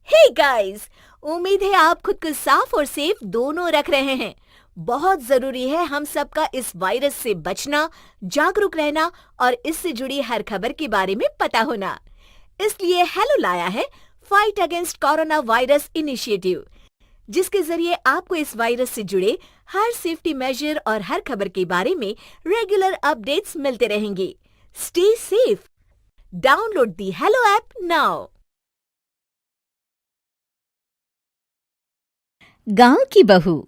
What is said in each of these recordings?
Hey guys, उम्मीद है आप खुद को साफ और सेफ दोनों रख रहे हैं। बहुत जरूरी है हम सबका इस वायरस से बचना, जागरूक रहना और इससे जुड़ी हर खबर के बारे में पता होना। इसलिए हेलो लाया है fight against corona virus initiative, जिसके जरिए आपको इस वायरस से जुड़े हर सेफ्टी मेजर और हर खबर के बारे में रेगुलर अपडेट्स मिलते रहेंगे। Stay safe. Download the hello app now. गांव की बहू।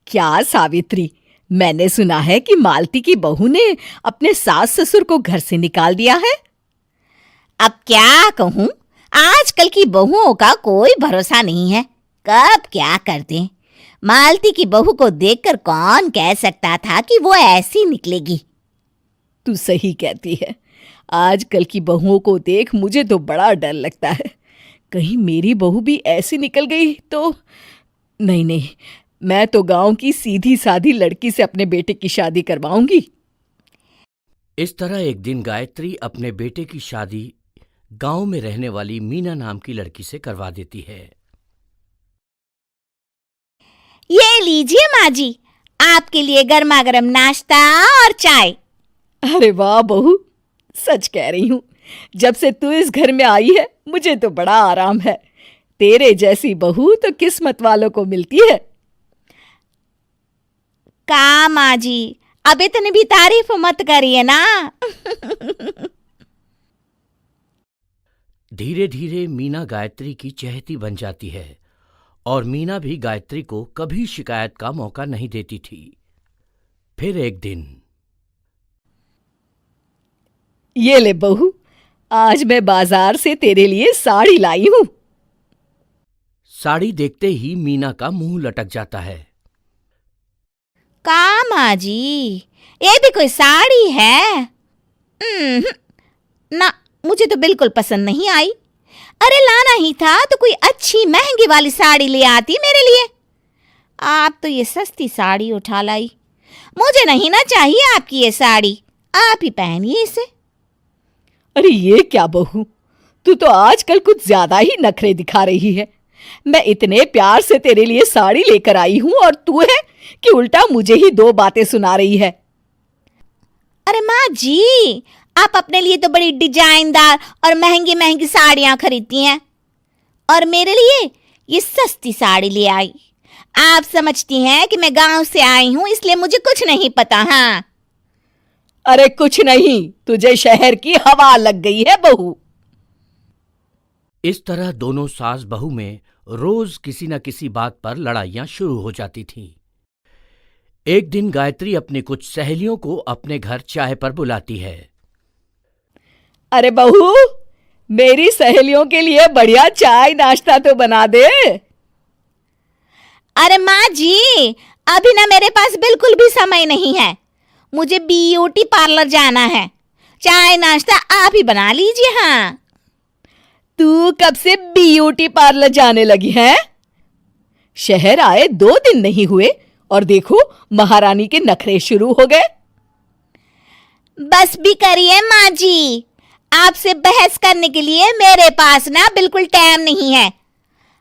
क्या सावित्री, मैंने सुना है कि मालती की बहू ने अपने सास ससुर को घर से निकाल दिया है। अब क्या कहूं, आजकल की बहुओं का कोई भरोसा नहीं है, कब क्या कर दें। मालती की बहू को देखकर कौन कह सकता था कि वो ऐसी निकलेगी। तू सही कहती है। आजकल की बहुओं को देख मुझे तो बड़ा डर लगता है। कहीं मेरी बहू भी ऐसी निकल गई तो। नहीं, मैं तो गांव की सीधी सादी लड़की से अपने बेटे की शादी करवाऊंगी। इस तरह एक दिन गायत्री अपने बेटे की शादी गांव में रहने वाली मीना नाम की लड़की से करवा देती है। ये लीजिए माँ जी, आपके लिए गर्मा गर्म नाश्ता और चाय। अरे वाह बहू, सच कह रही हूँ, जब से तू इस घर में आई है मुझे तो बड़ा आराम है। तेरे जैसी बहू तो किस्मत वालों को मिलती है। का माँ जी, अब इतनी भी तारीफ मत करिए ना। धीरे धीरे मीना गायत्री की चहेती बन जाती है और मीना भी गायत्री को कभी शिकायत का मौका नहीं देती थी। फिर एक दिन, ये ले बहू, आज मैं बाजार से तेरे लिए साड़ी लाई हूँ। साड़ी देखते ही मीना का मुंह लटक जाता है। का माँ जी, ये भी कोई साड़ी है? ना, मुझे तो बिल्कुल पसंद नहीं आई। अरे लाना ही था तो कोई अच्छी महंगी वाली साड़ी ले आती मेरे लिए। आप तो ये सस्ती साड़ी उठा लाई। मुझे नहीं ना चाहिए आपकी ये साड़ी, आप ही पहनिए इसे। अरे ये क्या बहू, तू तो आजकल कुछ ज्यादा ही नखरे दिखा रही है। मैं इतने प्यार से तेरे लिए साड़ी लेकर आई हूं और तू है कि उल्टा मुझे ही दो बातें सुना रही है। अरे माँ जी, आप अपने लिए तो बड़ी डिजाइनदार और महंगी महंगी साड़ियां खरीदती हैं और मेरे लिए ये सस्ती साड़ी ले आई। आप समझती हैं कि मैं गांव से आई हूं इसलिए मुझे कुछ नहीं पता। हाँ, अरे कुछ नहीं, तुझे शहर की हवा लग गई है बहू। इस तरह दोनों सास बहू में रोज किसी न किसी बात पर लड़ाइयां शुरू हो जाती थीं। एक दिन गायत्री अपनी कुछ सहेलियों को अपने घर चाय पर बुलाती है। अरे बहू, मेरी सहेलियों के लिए बढ़िया चाय नाश्ता तो बना दे। अरे माँ जी, अभी ना मेरे पास बिल्कुल भी समय नहीं है। मुझे ब्यूटी पार्लर जाना है। चाय नाश्ता आप ही बना लीजिए। हाँ, तू कब से ब्यूटी पार्लर जाने लगी है? शहर आए 2 दिन नहीं हुए और देखो महारानी के नखरे शुरू हो गए। बस भी करिए माँ जी, आपसे बहस करने के लिए मेरे पास ना बिल्कुल टाइम नहीं है।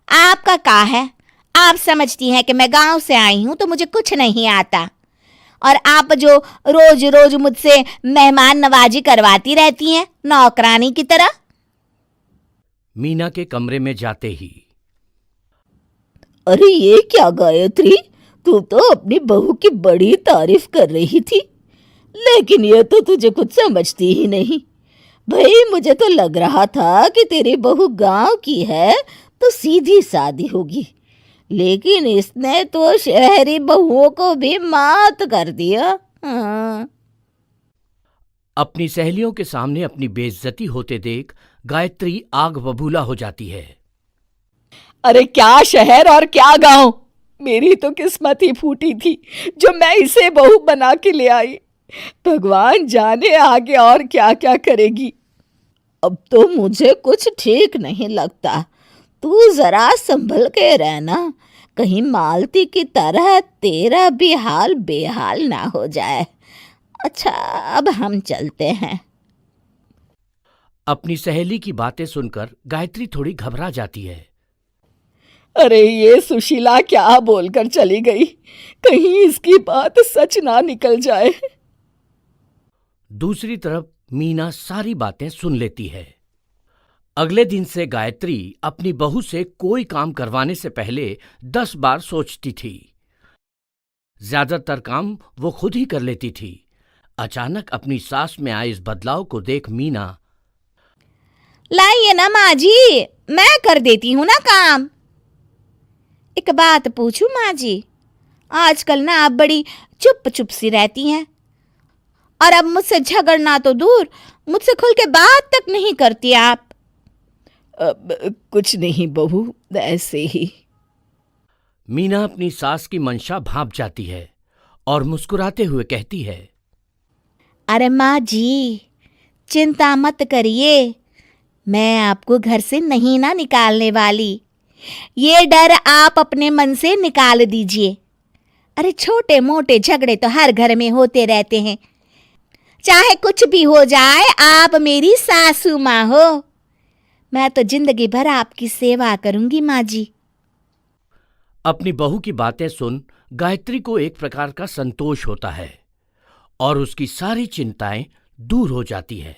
आपका क्या है, आप समझती हैं कि मैं गांव से आई हूं तो मुझे कुछ नहीं आता और आप जो रोज रोज मुझसे मेहमान नवाजी करवाती रहती हैं नौकरानी की तरह। मीना के कमरे में जाते ही, अरे ये क्या गायत्री, तू तो अपनी बहू की बड़ी तारीफ कर रही थी, लेकिन ये तो तुझे कुछ समझती ही नहीं। भाई मुझे तो लग रहा था कि तेरी बहू गांव की है तो सीधी सादी होगी, लेकिन इसने तो शहरी बहुओं को भी मात कर दिया। हाँ। अपनी सहेलियों के सामने अपनी बेइज्जती होते देख गायत्री आग बबूला हो जाती है। अरे क्या शहर और क्या गांव, मेरी तो किस्मत ही फूटी थी जो मैं इसे बहू बना के ले आई। भगवान जाने आगे और क्या क्या करेगी। अब तो मुझे कुछ ठीक नहीं लगता। तू जरा संभल के रहना, कहीं मालती की तरह तेरा भी हाल बेहाल ना हो जाए। अच्छा, अब हम चलते हैं। अपनी सहेली की बातें सुनकर गायत्री थोड़ी घबरा जाती है। अरे ये सुशीला क्या बोलकर चली गई, कहीं इसकी बात सच ना निकल जाए। दूसरी तरफ मीना सारी बातें सुन लेती है। अगले दिन से गायत्री अपनी बहू से कोई काम करवाने से पहले 10 बार सोचती थी। ज्यादातर काम वो खुद ही कर लेती थी। अचानक अपनी सास में आए इस बदलाव को देख मीना, लाइए ना माँ जी, मैं कर देती हूँ ना काम। एक बात पूछूं माँ जी, आजकल ना आप बड़ी चुप चुप सी रहती हैं और अब मुझसे झगड़ना तो दूर, मुझसे खुल के बात तक नहीं करती आप। अब कुछ नहीं बहू, ऐसे ही। मीना अपनी सास की मंशा भांप जाती है और मुस्कुराते हुए कहती है, अरे माँ जी, चिंता मत करिए, मैं आपको घर से नहीं ना निकालने वाली। ये डर आप अपने मन से निकाल दीजिए। अरे छोटे मोटे झगड़े तो हर घर में होते रहते हैं, चाहे कुछ भी हो जाए, आप मेरी सासू माँ हो। मैं तो जिंदगी भर आपकी सेवा करूंगी माँ जी। अपनी बहू की बातें सुन गायत्री को एक प्रकार का संतोष होता है और उसकी सारी चिंताएं दूर हो जाती है।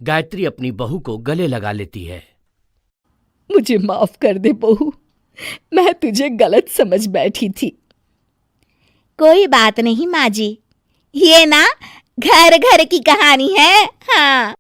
गायत्री अपनी बहू को गले लगा लेती है। मुझे माफ कर दे बहू, मैं तुझे गलत समझ बैठी थी। कोई बात नहीं माँ जी, ये ना घर घर की कहानी है। हाँ।